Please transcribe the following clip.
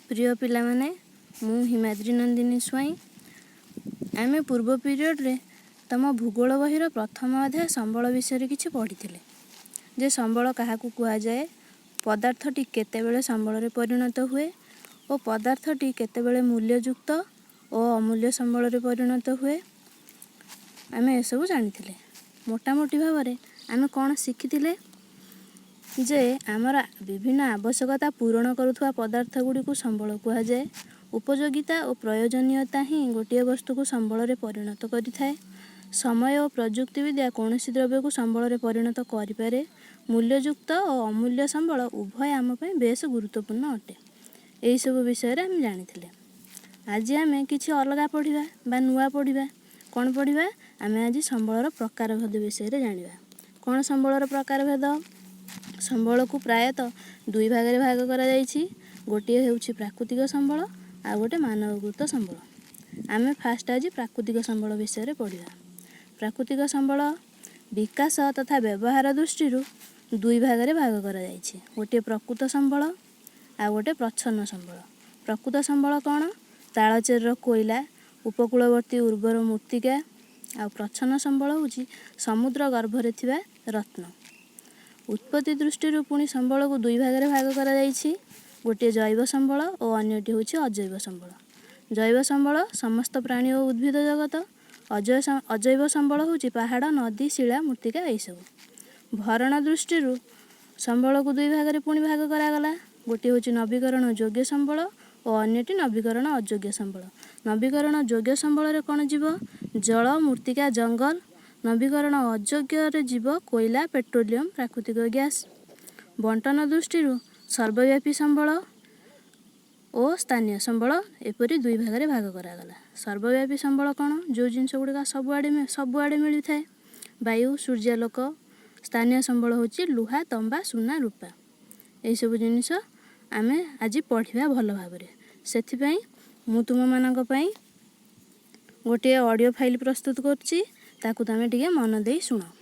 प्रिय पिला माने मु हिमाद्री नंदिनी स्वाई आमे पूर्व पीरियड रे तम भूगोल बहिर प्रथम अध्याय संबल विषय किछि पढ़िथिले जे संबल काहाकू कुआ जाए, पदार्थटी केतेबेले संबल रे परिणत हुए और पदार्थटी केतेबेले मूल्ययुक्त और अमूल्य संबल रे परिणत हुए। आमे एसबु जानिथिले। मोटामोटी भाव में आमे कोन शिखिथिले जे आमर विभिन्न आवश्यकता पूरण करुवा पदार्थ गुड़ी को संबल कुआ जाए। उपयोगिता और प्रयोजनीयता ही गोटे वस्तु को संबल रे परिणत करि थाए। समय और प्रयुक्ति विद्या कौनसी द्रव्य को संबल रे परिणत करि पारे। मूल्ययुक्त और अमूल्य संबल उभय आम पय बेस गुरुत्वपूर्ण अटे। एही सब विषय रे हम जानिथिले। आज आमे किछि अलगा पढ़िबा बा नुआ पढ़िबा। कोन पढ़िबा? आमे आज संबलर प्रकार भेद विषय रे जानिबा। कोन संबलर प्रकार भेद? संबल को प्रायतः दुई भाग रे भाग करा जायछि। गोटे हेउछि प्राकृतिक संबल आ गोटे मानवकृत संबल। आमे फास्ट आज प्राकृतिक संबल विषय रे पढ़िबा। प्राकृतिक संबल विकास तथा व्यवहार दृष्टि दुई भाग रे भाग करा जायछि। गोटे प्रकृत संबल आ गोटे प्रच्छन्न संबल। प्रकृत संबल कोन? तालचेर कोयला, उपकूलवर्ती उर्वर मृत्तिका आ प्रच्छन्न संबल होछि समुद्र गर्भ रे थिबा रत्न। उत्पत्ति दृष्टि पुणी संबल को दुई भाग रे भाग करा जायछि। गोटे जैव संबल और अन्यटी होछि अजैव संबल। जैव संबल समस्त प्राणी और उद्भिद जगत। अजैव संबल होछि पहाड़, नदी, शिला, मृत्तिका एई सब। भरण दृष्टि संबल को दुई भाग रे पुणी भाग करा गला। गोटे होछि नवीकरण योग्य संबल और अन्यटी नवीकरण अयोग्य संबल। नवीकरण योग्य संबल रे कोन जीव? जल, मृत्तिका, जंगल। नवीकरण अयोग्य रे जीव कोयला, पेट्रोलियम, प्राकृतिक गैस। बंटन दृष्टि सर्वव्यापी संबल और स्थानीय संबल एपरी दुई भाग रे भाग करा गला। सर्वव्यापी संबल कोन? जो जिनस गुडा सबुआडे मिली थाए। वायु, सूर्यालोक। स्थानीय संबल होछि लुहा, तंबा, सुना, रूपा। एई सब जिनिस आमे आज पढ़िबा भल भाबरे। सेथि पई मु तुम मानक पई गोटे ऑडियो फाइल प्रस्तुत करछि, ताकू तमे टिके मन देई सुनो।